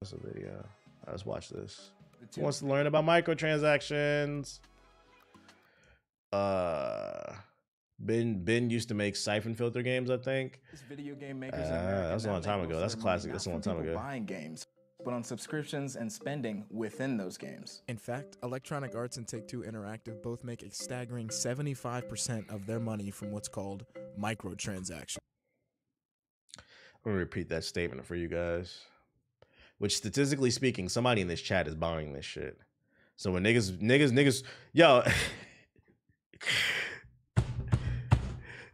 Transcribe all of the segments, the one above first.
That's a video. Let's watch this. Who wants to learn about microtransactions? Ben used to make siphon filter games, I think. Video game makers in America. That's a long time ago. That's a classic. That's a long time ago. Buying games, but on subscriptions and spending within those games. In fact, Electronic Arts and Take-Two Interactive both make a staggering 75% of their money from what's called microtransactions. I'm gonna repeat that statement for you guys. Which, statistically speaking, somebody in this chat is buying this shit. So when niggas, yo,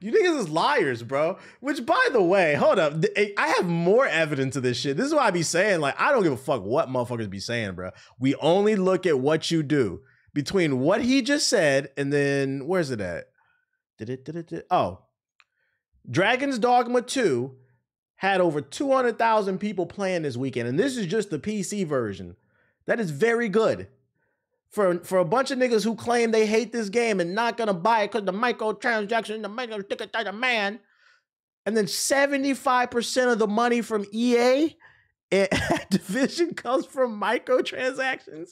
you niggas is liars, bro. Which, by the way, hold up, I have more evidence of this shit. This is why I be saying, like, I don't give a fuck what motherfuckers be saying, bro. We only look at what you do. Between what he just said and then, where's it at? Oh, Dragon's Dogma 2 had over 200,000 people playing this weekend, and this is just the PC version. That is very good. For a bunch of niggas who claim they hate this game and not gonna buy it because the microtransaction, the micro ticket to the man, and then 75% of the money from EA and Division comes from microtransactions.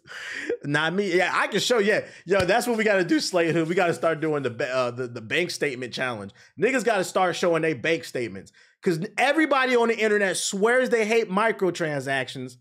Not me. Yeah, I can show you. Yo, that's what we got to do, Slate. We got to start doing the bank statement challenge. Niggas got to start showing their bank statements. Because everybody on the internet swears they hate microtransactions,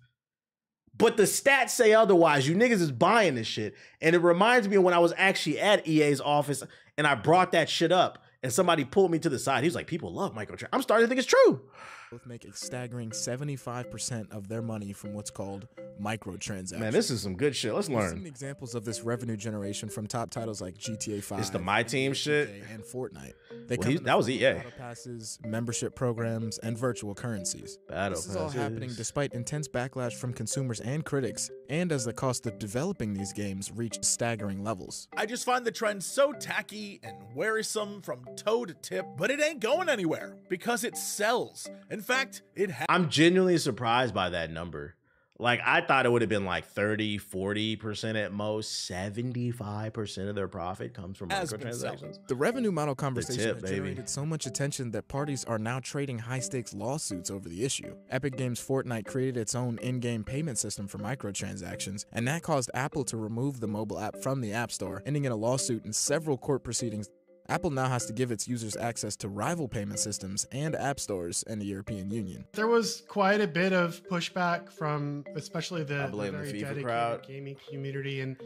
but the stats say otherwise. You niggas is buying this shit. And it reminds me of when I was actually at EA's office and I brought that shit up and somebody pulled me to the side. He was like, people love microtransactions. I'm starting to think it's true. Both make a staggering 75% of their money from what's called microtransactions. Man, this is some good shit. Let's learn. We've seen examples of this revenue generation from top titles like GTA 5. It's the My Team shit. And Fortnite. They that was EA. Battle passes, membership programs, and virtual currencies. This is all happening despite intense backlash from consumers and critics, and as the cost of developing these games reached staggering levels. I just find the trend so tacky and wearisome from toe to tip, but it ain't going anywhere because it sells. In fact, I'm genuinely surprised by that number. Like, I thought it would have been like 30, 40% at most. 75% of their profit comes from microtransactions. The revenue model conversation has generated so much attention that parties are now trading high-stakes lawsuits over the issue. Epic Games' Fortnite created its own in-game payment system for microtransactions, and that caused Apple to remove the mobile app from the App Store, ending in a lawsuit and several court proceedings. Apple now has to give its users access to rival payment systems and app stores in the European Union. There was quite a bit of pushback from especially the very dedicated crowd. Gaming community. And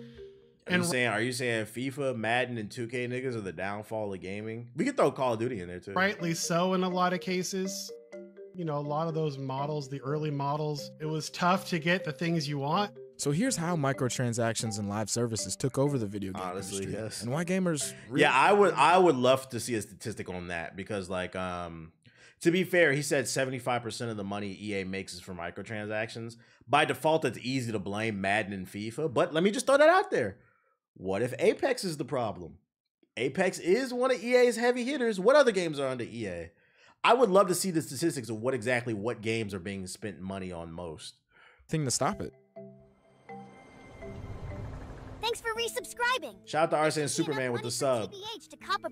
are you saying FIFA, Madden, and 2K niggas are the downfall of gaming? We could throw Call of Duty in there too. Rightly so in a lot of cases. You know, a lot of those models, the early models, it was tough to get the things you want. So here's how microtransactions and live services took over the video game industry, and why gamers really I would love to see a statistic on that, because like to be fair, he said 75% of the money EA makes is from microtransactions. By default, it's easy to blame Madden and FIFA, but let me just throw that out there. What if Apex is the problem? Apex is one of EA's heavy hitters. What other games are under EA? I would love to see the statistics of what games are being spent money on most. Thing to stop it. Thanks for resubscribing. Shout out to Arsene Superman with the sub.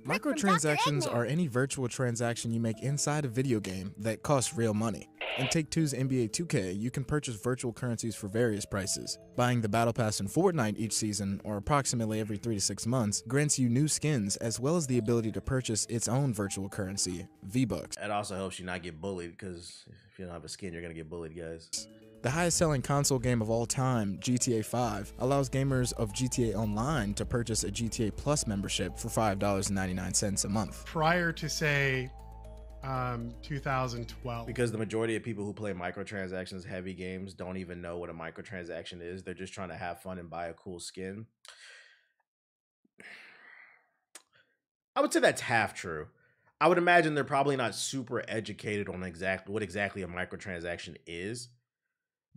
Microtransactions are any virtual transaction you make inside a video game that costs real money. In Take-Two's NBA 2K, you can purchase virtual currencies for various prices. Buying the Battle Pass in Fortnite each season, or approximately every 3 to 6 months, grants you new skins as well as the ability to purchase its own virtual currency, V-Bucks. That also helps you not get bullied, because if you don't have a skin, you're gonna get bullied, guys. The highest-selling console game of all time, GTA 5, allows gamers of GTA Online to purchase a GTA Plus membership for $5.99 a month. Prior to, say, 2012. Because the majority of people who play microtransactions heavy games don't even know what a microtransaction is. They're just trying to have fun and buy a cool skin. I would say that's half true. I would imagine they're probably not super educated on what exactly a microtransaction is.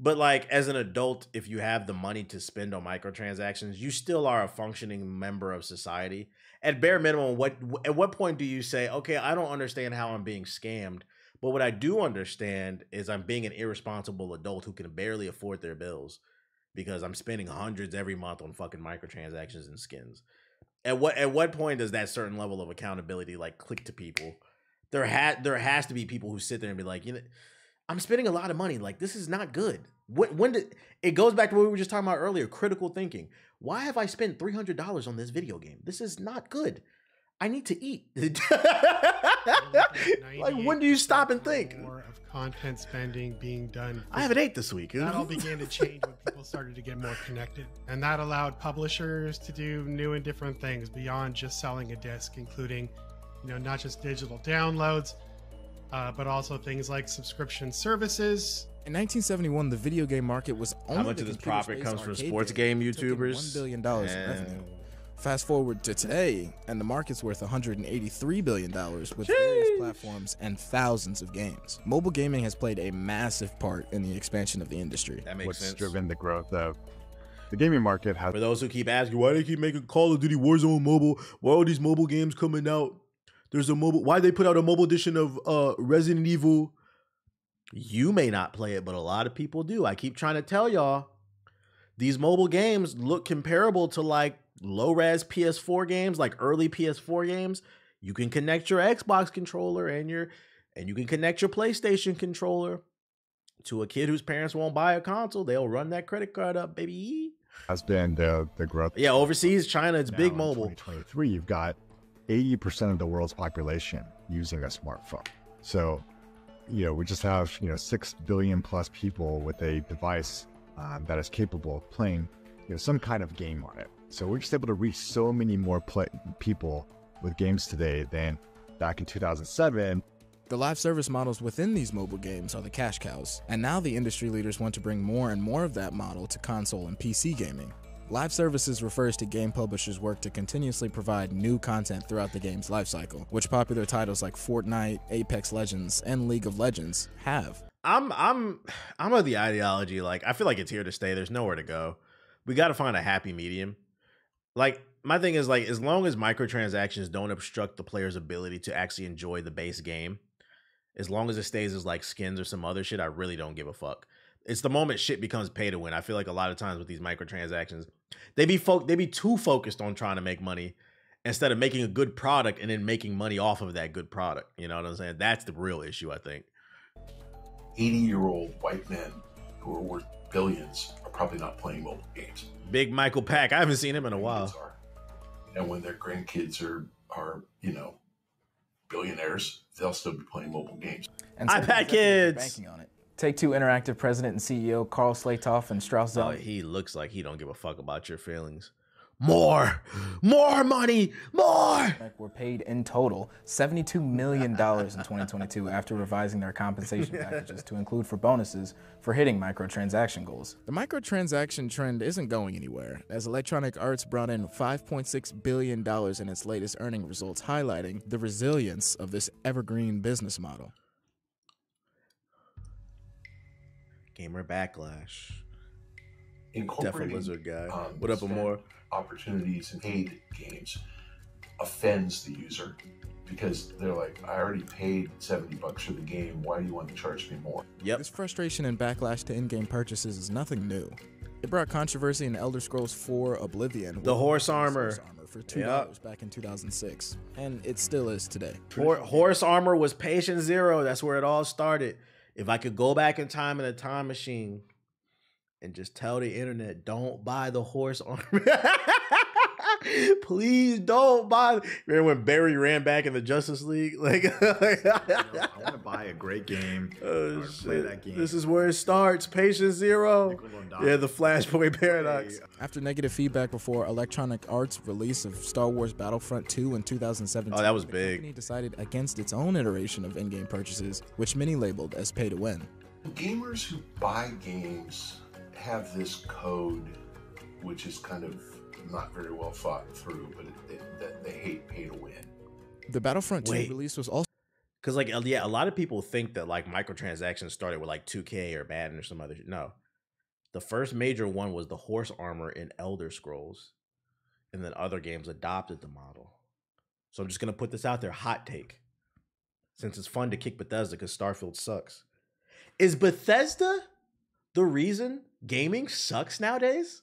But like, as an adult, if you have the money to spend on microtransactions, you still are a functioning member of society. At bare minimum, at what point do you say, okay, I don't understand how I'm being scammed, but what I do understand is I'm being an irresponsible adult who can barely afford their bills because I'm spending hundreds every month on fucking microtransactions and skins. At what point does that certain level of accountability like click to people? There has to be people who sit there and be like, you know, I'm spending a lot of money. Like, this is not good. When did it goes back to what we were just talking about earlier, critical thinking. Why have I spent $300 on this video game? This is not good. I need to eat. Like, when do you stop and think? More of content spending being done. I haven't ate this week. That all began to change when people started to get more connected. And that allowed publishers to do new and different things beyond just selling a disc, including, not just digital downloads, but also things like subscription services. In 1971, the video game market was only how much of this profit comes from sports game YouTubers? $1 billion in revenue. Fast forward to today, and the market's worth $183 billion with various platforms and thousands of games. Mobile gaming has played a massive part in the expansion of the industry. That makes sense. What's driven the growth of the gaming market has. For those who keep asking, why do they keep making Call of Duty Warzone mobile? Why are these mobile games coming out? There's a mobile. Why they put out a mobile edition of Resident Evil? You may not play it, but a lot of people do. I keep trying to tell y'all, these mobile games look comparable to like low-res PS4 games, like early PS4 games. You can connect your Xbox controller and you can connect your PlayStation controller to a kid whose parents won't buy a console. They'll run that credit card up, baby. Has been the growth. Yeah, overseas, China, it's big mobile. In 2023, you've got 80% of the world's population using a smartphone. So, we just have 6 billion plus people with a device that is capable of playing some kind of game on it. So we're just able to reach so many more people with games today than back in 2007. The live service models within these mobile games are the cash cows, and now the industry leaders want to bring more and more of that model to console and PC gaming. Live services refers to game publishers' work to continuously provide new content throughout the game's lifecycle, which popular titles like Fortnite, Apex Legends, and League of Legends have. I'm of the ideology, like, I feel like it's here to stay. There's nowhere to go. We got to find a happy medium. Like, my thing is, like, as long as microtransactions don't obstruct the player's ability to actually enjoy the base game, as long as it stays as like skins or some other shit, I really don't give a fuck. It's the moment shit becomes pay to win. I feel like a lot of times with these microtransactions, they be too focused on trying to make money instead of making a good product and then making money off of that good product. You know what I'm saying? That's the real issue, I think. 80-year-old white men who are worth billions are probably not playing mobile games. Big Michael Pack. I haven't seen him in a while. And when their grandkids are billionaires, they'll still be playing mobile games. And iPad kids banking on it. Take-Two Interactive president and CEO Carl Slatoff and Strauss Zelnick. Oh, he looks like he don't give a fuck about your feelings. More money, more. Were paid in total $72 million in 2022 after revising their compensation packages to include for bonuses for hitting microtransaction goals. The microtransaction trend isn't going anywhere, as Electronic Arts brought in $5.6 billion in its latest earning results, highlighting the resilience of this evergreen business model. Gamer backlash. Incorporating Lizard guy. What up, Amore? Opportunities in paid games offends the user because they're like, I already paid $70 for the game. Why do you want to charge me more? Yep. This frustration and backlash to in-game purchases is nothing new. It brought controversy in Elder Scrolls 4 Oblivion. The horse armor for $2 back in 2006, and it still is today. Horse armor was patient zero. That's where it all started. If I could go back in time in a time machine and just tell the internet, don't buy the horse armor. Please don't buy. Remember when Barry ran back in the Justice League? Like, I want to buy a great game. Oh, play that game. This is where it starts. Patient zero. Yeah, the Flashpoint paradox. After negative feedback before Electronic Arts' release of Star Wars Battlefront 2 in 2017, oh, that was the big. company decided against its own iteration of in-game purchases, which many labeled as pay to win. Gamers who buy games have this code, which is kind of not very well thought through, but that they hate pay to win. The Battlefront 2 release was also because, like, yeah, a lot of people think that like microtransactions started with like 2K or Madden or some other shit. No, the first major one was the horse armor in Elder Scrolls, and then other games adopted the model. So I'm just gonna put this out there, hot take, since it's fun to kick Bethesda because Starfield sucks. Is Bethesda the reason gaming sucks nowadays?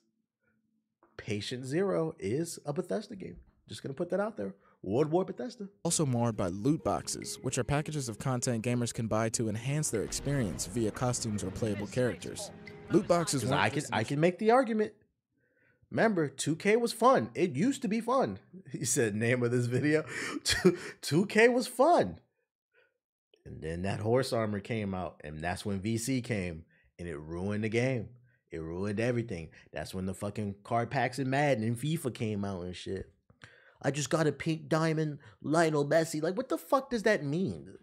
Patient Zero is a Bethesda game. Just gonna put that out there. World War Bethesda. Also marred by loot boxes, which are packages of content gamers can buy to enhance their experience via costumes or playable characters. Loot boxes I can make the argument. Remember, 2K was fun. It used to be fun. He said, name of this video, 2K was fun. And then that horse armor came out, and that's when VC came, and it ruined the game. It ruined everything. That's when the fucking card packs in Madden and FIFA came out and shit. I just got a pink diamond Lionel Messi. Like, what the fuck does that mean?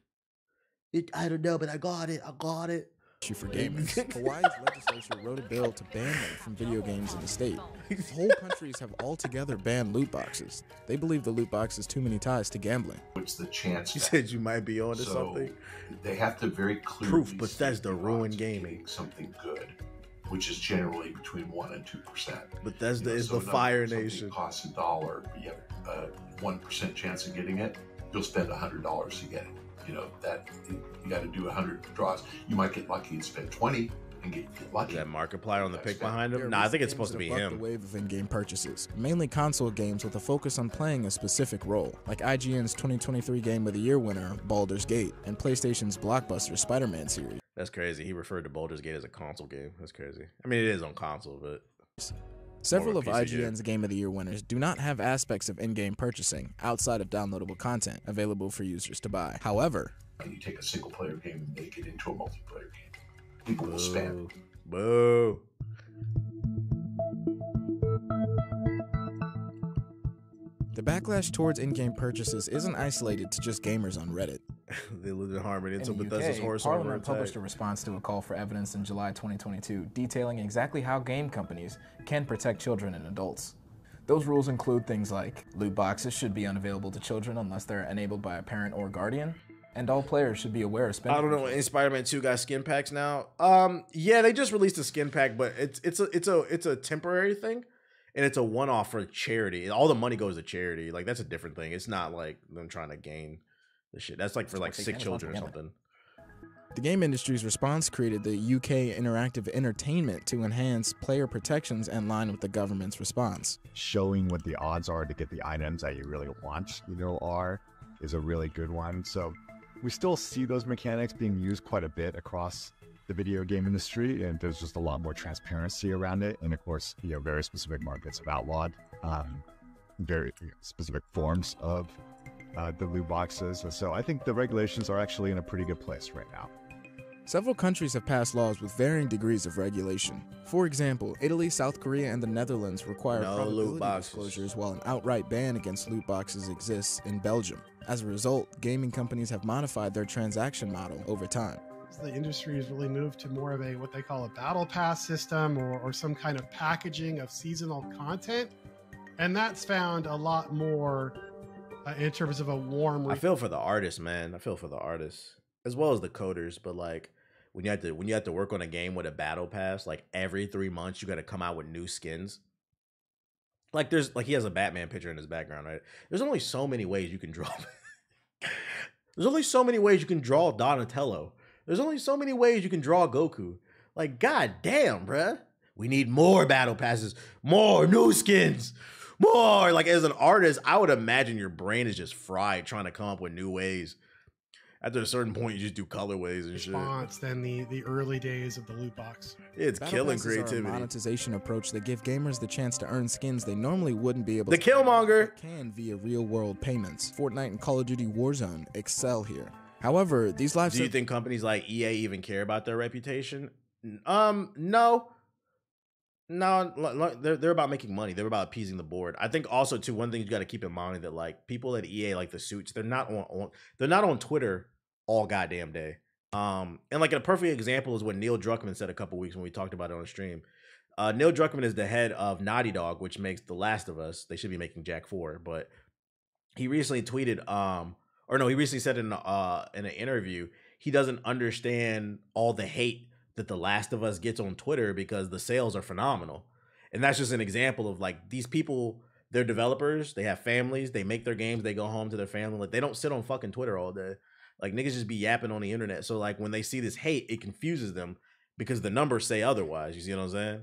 I don't know, but I got it. I got it. For gamers. Hawaii's legislature wrote a bill to ban them from video games in the state. Whole countries have altogether banned loot boxes. They believe the loot box has too many ties to gambling. What's the chance? You said you might be on to something. They have to very clearly proof Bethesda ruined gaming. Something good, which is generally between 1% and 2%. Bethesda is the Fire Nation. It costs $1, but you have a 1% chance of getting it. You'll spend $100 to get it. You know, that you got to do 100 draws. You might get lucky and spend 20 and get lucky. Is that Markiplier on the pic behind him? Nah, I think it's supposed to be him. The wave of in-game purchases, mainly console games with a focus on playing a specific role, like IGN's 2023 Game of the Year winner, Baldur's Gate, and PlayStation's blockbuster Spider-Man series. That's crazy. He referred to Baldur's Gate as a console game. That's crazy. I mean, it is on console, but... Several of IGN's Game of the Year winners do not have aspects of in-game purchasing outside of downloadable content available for users to buy. However, you take a single-player game and make it into a multiplayer game. People will spend. Boo. The backlash towards in-game purchases isn't isolated to just gamers on Reddit. They live in harmony until In the Bethesda's UK, horse Parliament armor published a response to a call for evidence in July 2022, detailing exactly how game companies can protect children and adults. Those rules include things like loot boxes should be unavailable to children unless they're enabled by a parent or guardian, and all players should be aware of spending. I don't know. In Spider-Man 2 got skin packs now. Yeah, they just released a skin pack, but it's a temporary thing, and it's a one-off for charity. All the money goes to charity. Like, that's a different thing. It's not like them trying to gain the shit. That's like for like sick children or something. The game industry's response created the UK Interactive Entertainment to enhance player protections in line with the government's response. Showing what the odds are to get the items that you really want, is a really good one. So we still see those mechanics being used quite a bit across the video game industry, and there's just a lot more transparency around it. And of course, very specific markets have outlawed very specific forms of the loot boxes. So I think the regulations are actually in a pretty good place right now. Several countries have passed laws with varying degrees of regulation. For example, Italy, South Korea, and the Netherlands require probability disclosures, while an outright ban against loot boxes exists in Belgium. As a result, gaming companies have modified their transaction model over time. The industry has really moved to more of a what they call a battle pass system, or some kind of packaging of seasonal content, and that's found a lot more in terms of a warm. I feel for the artists, man. I feel for the artists as well as the coders, but like when you have to work on a game with a battle pass, like every 3 months you got to come out with new skins. Like he has a Batman picture in his background, right? There's only so many ways you can draw. There's only so many ways you can draw Donatello. There's only so many ways you can draw Goku. Like, god damn, bruh. We need more battle passes, more new skins, more. Like, as an artist, I would imagine your brain is just fried trying to come up with new ways. After a certain point, you just do colorways and shit. Than the early days of the loot box. It's killing creativity. Are a monetization approach that give gamers the chance to earn skins they normally wouldn't be able to. The Killmonger can via real-world payments. Fortnite and Call of Duty Warzone excel here. However, these live. Do you think companies like EA even care about their reputation? No. They're about making money. They're about appeasing the board. I think also too, one thing you got to keep in mind that like people at EA, like the suits, they're not on Twitter all goddamn day. And like a perfect example is what Neil Druckmann said a couple weeks when we talked about it on stream. Neil Druckmann is the head of Naughty Dog, which makes The Last of Us. They should be making Jack 4, but he recently tweeted, he recently said in an interview, he doesn't understand all the hate that The Last of Us gets on Twitter because the sales are phenomenal. And that's just an example of like these people, they're developers, they have families, they make their games, they go home to their family. Like they don't sit on fucking Twitter all day. Like niggas just be yapping on the internet. So like when they see this hate, it confuses them because the numbers say otherwise. You see what I'm saying?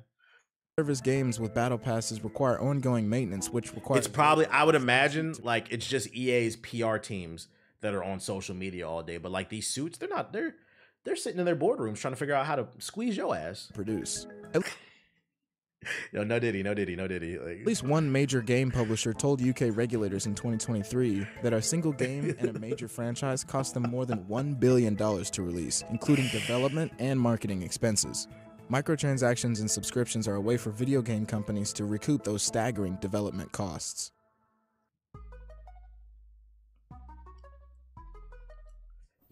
Service games with battle passes require ongoing maintenance, which requires... It's probably, I would imagine, like, it's just EA's PR teams that are on social media all day. But like these suits, they're sitting in their boardrooms trying to figure out how to squeeze your ass. Produce. Yo, no diddy. Like, at least one major game publisher told UK regulators in 2023 that a single game and a major franchise cost them more than $1 billion to release, including development and marketing expenses. Microtransactions and subscriptions are a way for video game companies to recoup those staggering development costs.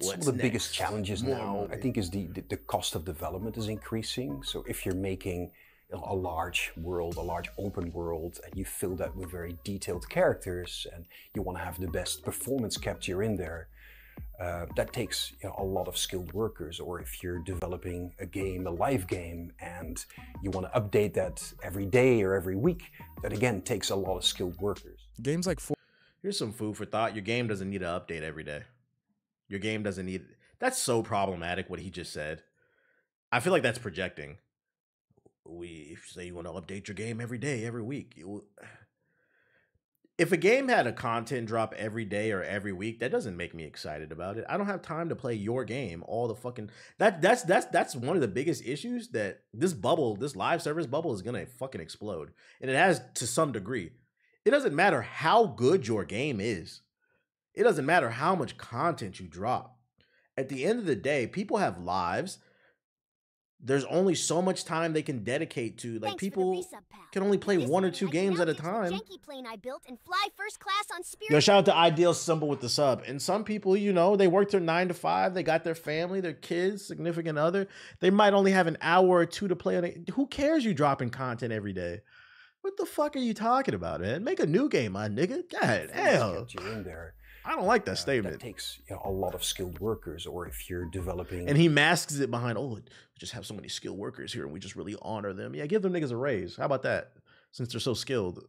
Some of the biggest challenges now, I think, is the cost of development is increasing. So if you're making a large world, a large open world, and you fill that with very detailed characters, and you want to have the best performance capture in there, that takes a lot of skilled workers. Or if you're developing a game, a live game, and you want to update that every day or every week, that again takes a lot of skilled workers. Games like here's some food for thought. Your game doesn't need an update every day. Your game doesn't need... That's so problematic, what he just said. I feel like that's projecting. We say you want to update your game every day, every week. If a game had a content drop every day or every week, that doesn't make me excited about it. I don't have time to play your game all the fucking... That's one of the biggest issues, that this bubble, this live service bubble, is going to fucking explode. And it has to some degree. It doesn't matter how good your game is. It doesn't matter how much content you drop. At the end of the day, people have lives. There's only so much time they can dedicate to. Like, people can only play 1 or 2 games at a time. Yo, shout out to Ideal Symbol with the sub. And some people, you know, they work their 9 to 5. They got their family, their kids, significant other. They might only have an hour or 2 to play on it. Who cares you dropping content every day? What the fuck are you talking about, man? Make a new game, my nigga. God damn. I don't like that statement. That takes a lot of skilled workers. Or if you're developing... And he masks it behind, oh, we just have so many skilled workers here and we just really honor them. Yeah, give them niggas a raise. How about that? Since they're so skilled.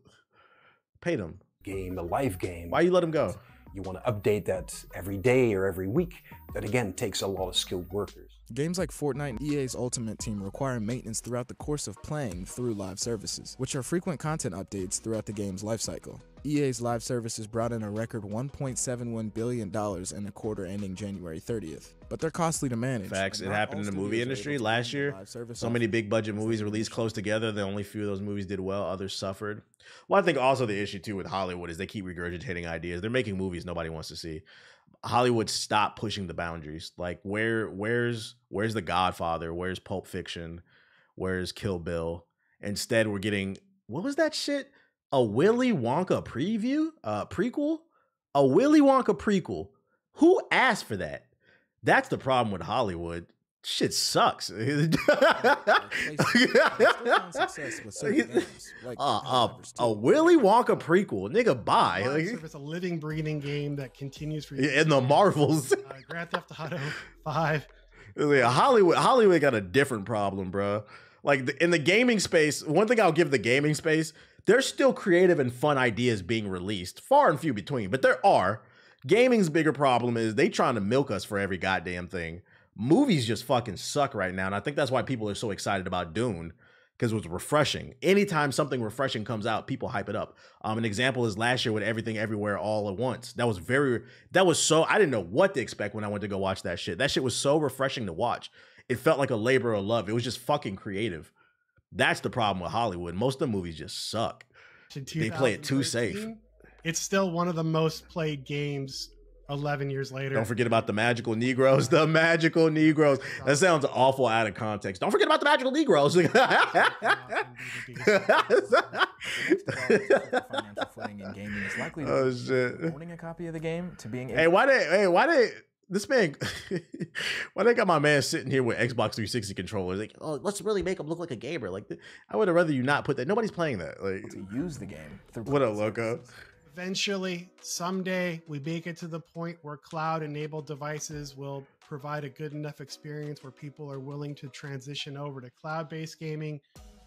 Pay them. A live game. Why you let them go? You want to update that every day or every week. That again takes a lot of skilled workers. Games like Fortnite and EA's Ultimate Team require maintenance throughout the course of playing through live services, which are frequent content updates throughout the game's lifecycle. EA's live services brought in a record $1.71 billion in a quarter ending January 30th, but they're costly to manage. Facts. It happened in the movie industry last year. So many big budget movies released close together. The only few of those movies did well. Others suffered. Well, I think also the issue too with Hollywood is they keep regurgitating ideas. They're making movies nobody wants to see. Hollywood stopped pushing the boundaries. Like, where's The Godfather? Where's Pulp Fiction? Where's Kill Bill? Instead, we're getting, what was that shit? A Willy Wonka prequel? A Willy Wonka prequel. Who asked for that? That's the problem with Hollywood. Shit sucks. A Willy Wonka prequel, nigga. Bye. It's a living, breathing game that continues for you. In the Marvels. Grand Theft Auto 5. Yeah, Hollywood got a different problem, bro. Like, in the gaming space, one thing I'll give the gaming space, there's still creative and fun ideas being released, far and few between, but there are. Gaming's bigger problem is they trying to milk us for every goddamn thing. Movies just fucking suck right now, and I think that's why people are so excited about Dune, because it was refreshing. Anytime something refreshing comes out, people hype it up. An example is last year with Everything Everywhere All at Once. I didn't know what to expect when I went to go watch that shit. That shit was so refreshing to watch. It felt like a labor of love. It was just fucking creative. That's the problem with Hollywood. Most of the movies just suck. They play it too safe. It's still one of the most played games 11 years later. Don't forget about the magical Negroes. The magical Negroes. That sounds awful out of context. Don't forget about the magical Negroes. Oh shit! Owning a copy of the game to being why they got my man sitting here with Xbox 360 controllers? Like, oh, let's really make him look like a gamer. Like, I would have rather you not put that. Nobody's playing that. Like, to use the game. What up, Loco? Eventually, someday, we make it to the point where cloud-enabled devices will provide a good enough experience where people are willing to transition over to cloud-based gaming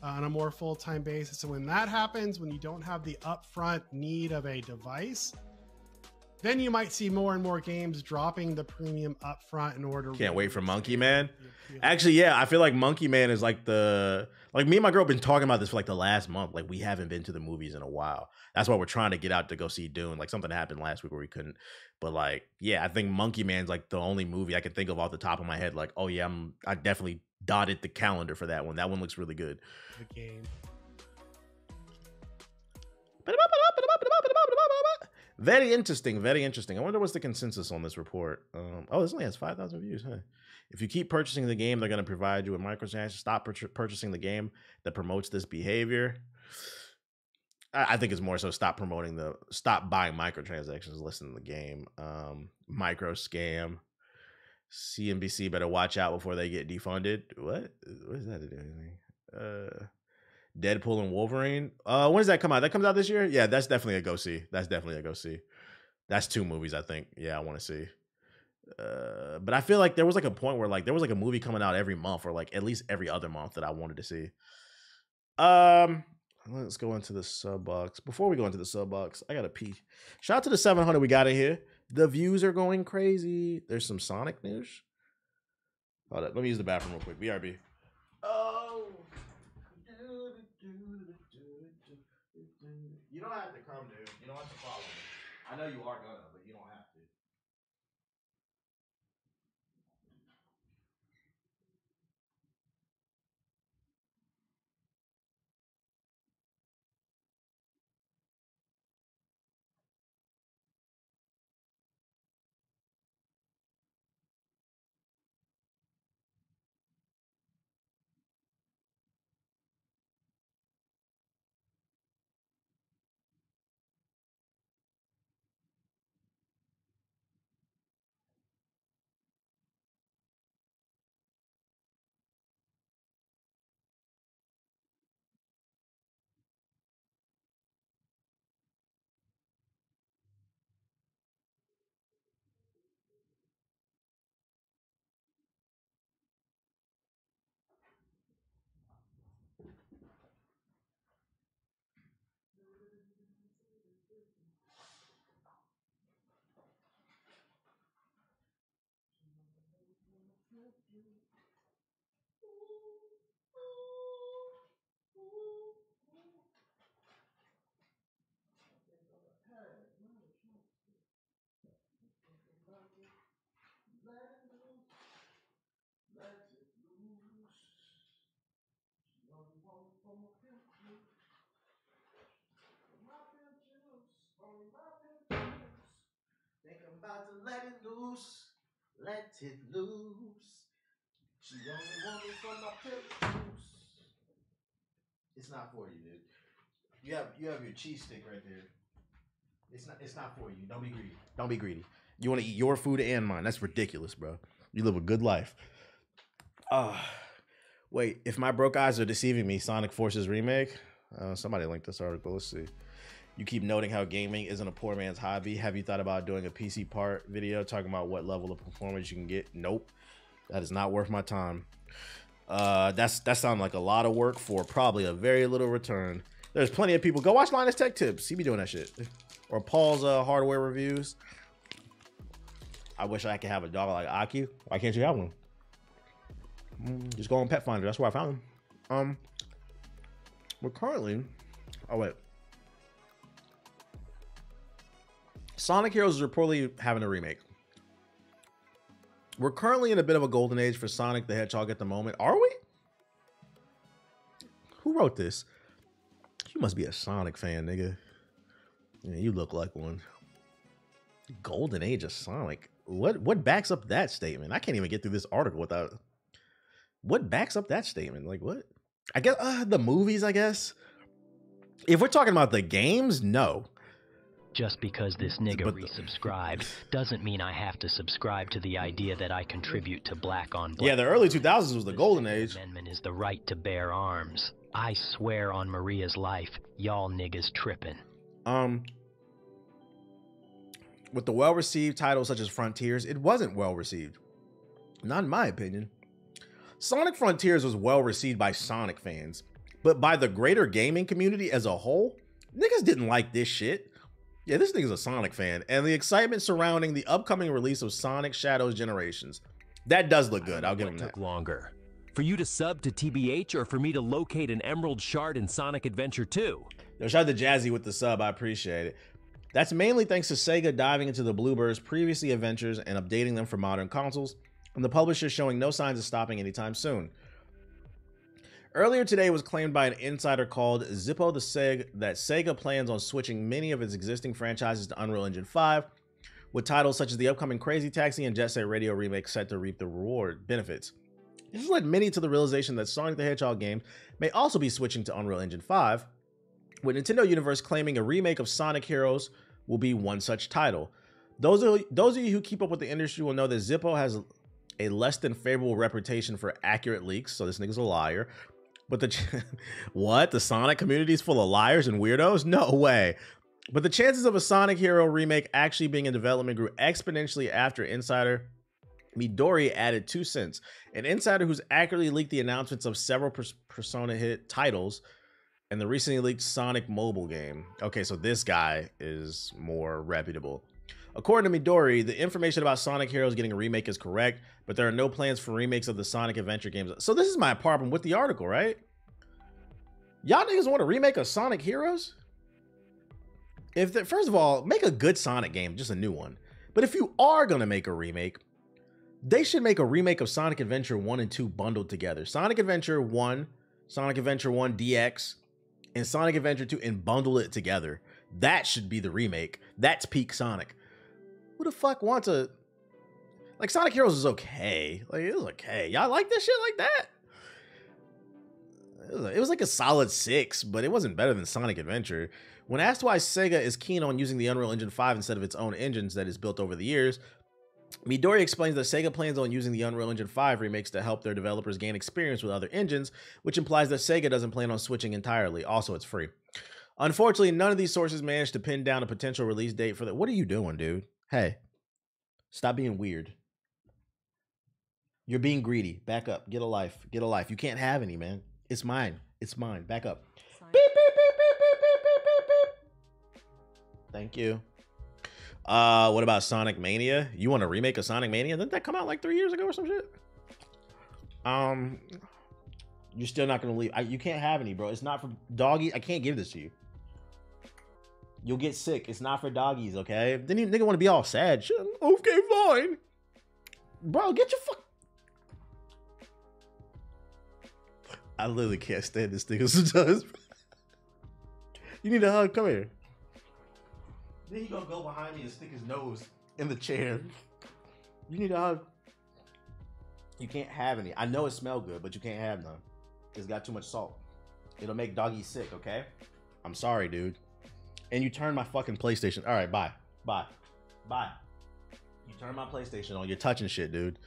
on a more full-time basis. And when that happens, when you don't have the upfront need of a device, then you might see more and more games dropping the premium up front in order. Can't wait for Monkey Man. Actually, yeah, I feel like Monkey Man is like me and my girl been talking about this for like the last month. Like we haven't been to the movies in a while. That's why we're trying to get out to go see Dune. Like something happened last week where we couldn't. But like, yeah, I think Monkey Man's like the only movie I can think of off the top of my head. Like, oh yeah, I definitely dotted the calendar for that one. That one looks really good. The game. Very interesting, very interesting. I wonder what's the consensus on this report. Oh, this only has 5,000 views. Huh? If you keep purchasing the game, they're going to provide you with microtransactions. Stop purchasing the game that promotes this behavior. I think it's more so stop buying microtransactions, listen to the game. Micro scam. CNBC better watch out before they get defunded. What is that to do anything? Deadpool and Wolverine. When does that come out? That comes out this year? Yeah, that's definitely a go see. That's 2 movies, I think. Yeah, I want to see. But I feel like there was like a point where like there was like a movie coming out every month or like at least every other month that I wanted to see. Let's go into the sub box. Before we go into the sub box, I gotta pee. Shout out to the 700 we got in here. The views are going crazy. There's some Sonic news. Hold up, let me use the bathroom real quick. BRB. Oh. You don't have to come, dude. You don't have to follow me. I know you are gonna, but you don't have to. Think I'm about to let it loose. Let it loose. She only want me for my pimp juice. It's not for you, dude. You have your cheese stick right there. It's not for you. Don't be greedy. Don't be greedy. You want to eat your food and mine. That's ridiculous, bro. You live a good life. Wait, if my broke eyes are deceiving me, Sonic Forces remake? Somebody linked this article. Let's see. You keep noting how gaming isn't a poor man's hobby. Have you thought about doing a PC part video talking about what level of performance you can get? Nope. That is not worth my time. That sounds like a lot of work for probably a very little return. There's plenty of people. Go watch Linus Tech Tips. He be doing that shit. Or Paul's hardware reviews. I wish I could have a dog like Aki. Why can't you have one? Just go on Pet Finder. That's where I found him. We're currently... Oh, wait. Sonic Heroes is reportedly having a remake. We're currently in a bit of a golden age for Sonic the Hedgehog at the moment. Are we? Who wrote this? You must be a Sonic fan, nigga. Yeah, you look like one. Golden age of Sonic. What backs up that statement? I can't even get through this article without... What backs up that statement? Like, what? I guess the movies, I guess. If we're talking about the games, no. Just because this nigga resubscribed doesn't mean I have to subscribe to the idea that I contribute to black on black. Yeah, the early 2000s was the golden age. Amendment is the right to bear arms. I swear on Maria's life, y'all niggas tripping. With the well-received titles such as Frontiers, it wasn't well-received. Not in my opinion. Sonic Frontiers was well-received by Sonic fans, but by the greater gaming community as a whole, niggas didn't like this shit. Yeah, this nigga's a Sonic fan. And the excitement surrounding the upcoming release of Sonic Shadows Generations. That does look good. I'll give him that. Took longer. For you to sub to TBH or for me to locate an Emerald Shard in Sonic Adventure 2? Yo, shout out to Jazzy with the sub. I appreciate it. That's mainly thanks to Sega diving into the Bluebird's previously adventures and updating them for modern consoles, and the publisher showing no signs of stopping anytime soon. Earlier today, it was claimed by an insider called Zippo that Sega plans on switching many of its existing franchises to Unreal Engine 5, with titles such as the upcoming Crazy Taxi and Jet Set Radio remake set to reap the reward benefits. This has led many to the realization that Sonic the Hedgehog games may also be switching to Unreal Engine 5, with Nintendo Universe claiming a remake of Sonic Heroes will be one such title. Those of you who keep up with the industry will know that Zippo has a less than favorable reputation for accurate leaks, so this nigga's a liar. But the Sonic community is full of liars and weirdos? No way. But the chances of a Sonic Hero remake actually being in development grew exponentially after insider Midori added 2 cents, an insider who's accurately leaked the announcements of several Persona hit titles and the recently leaked Sonic mobile game. Okay, so this guy is more reputable. According to Midori, the information about Sonic Heroes getting a remake is correct, but there are no plans for remakes of the Sonic Adventure games. So this is my problem with the article, right? Y'all niggas want a remake of Sonic Heroes? First of all, make a good Sonic game, just a new one. But if you are gonna make a remake, they should make a remake of Sonic Adventure 1 and 2 bundled together. Sonic Adventure 1, Sonic Adventure 1 DX, and Sonic Adventure 2 and bundle it together. That should be the remake. That's peak Sonic. Who the fuck wants a... Like, Sonic Heroes is okay. Like, it was okay. Y'all like this shit like that? It was like a solid 6, but it wasn't better than Sonic Adventure. When asked why Sega is keen on using the Unreal Engine 5 instead of its own engines that it's built over the years, Midori explains that Sega plans on using the Unreal Engine 5 remakes to help their developers gain experience with other engines, which implies that Sega doesn't plan on switching entirely. Also, it's free. Unfortunately, none of these sources managed to pin down a potential release date for the... What are you doing, dude? Hey, stop being weird. You're being greedy. Back up. Get a life. Get a life. You can't have any, man. It's mine. It's mine. Back up. Beep, beep, beep, beep, beep, beep, beep, beep, beep. Thank you. What about Sonic Mania? You want a remake of Sonic Mania? Didn't that come out like 3 years ago or some shit? You're still not gonna leave. You can't have any, bro. It's not for doggy. I can't give this to you. You'll get sick. It's not for doggies, okay? Then you nigga want to be all sad. Shit, okay, fine. Bro, get your fuck. I literally can't stand this nigga sometimes. You need a hug. Come here. Then he gonna go behind me and stick his nose in the chair. You need a hug. You can't have any. I know it smells good, but you can't have none. It's got too much salt. It'll make doggy sick, okay? I'm sorry, dude. And you turn my fucking PlayStation. All right, bye. Bye. Bye. You turn my PlayStation on. You're touching shit, dude.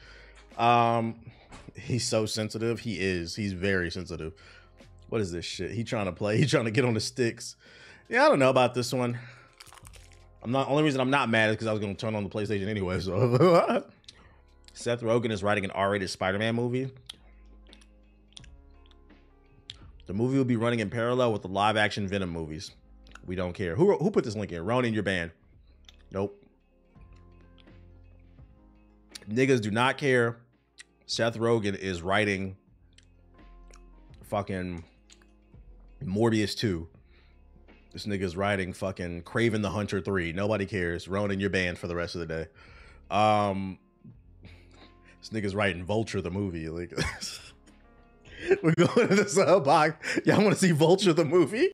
He's so sensitive. He is. He's very sensitive. What is this shit? He trying to play. He trying to get on the sticks. Yeah, I don't know about this one. Only reason I'm not mad is because I was going to turn on the PlayStation anyway, so. Seth Rogen is writing an R-rated Spider-Man movie. The movie will be running in parallel with the live-action Venom movies. We don't care. Who put this link in? Ronan, you're banned. Nope. Niggas do not care. Seth Rogen is writing fucking Morbius 2. This nigga's writing fucking Kraven the Hunter 3. Nobody cares. Ronan, you're banned for the rest of the day. This nigga's writing Vulture the movie. Like, we're going to the sub box. Y'all want to see Vulture the movie?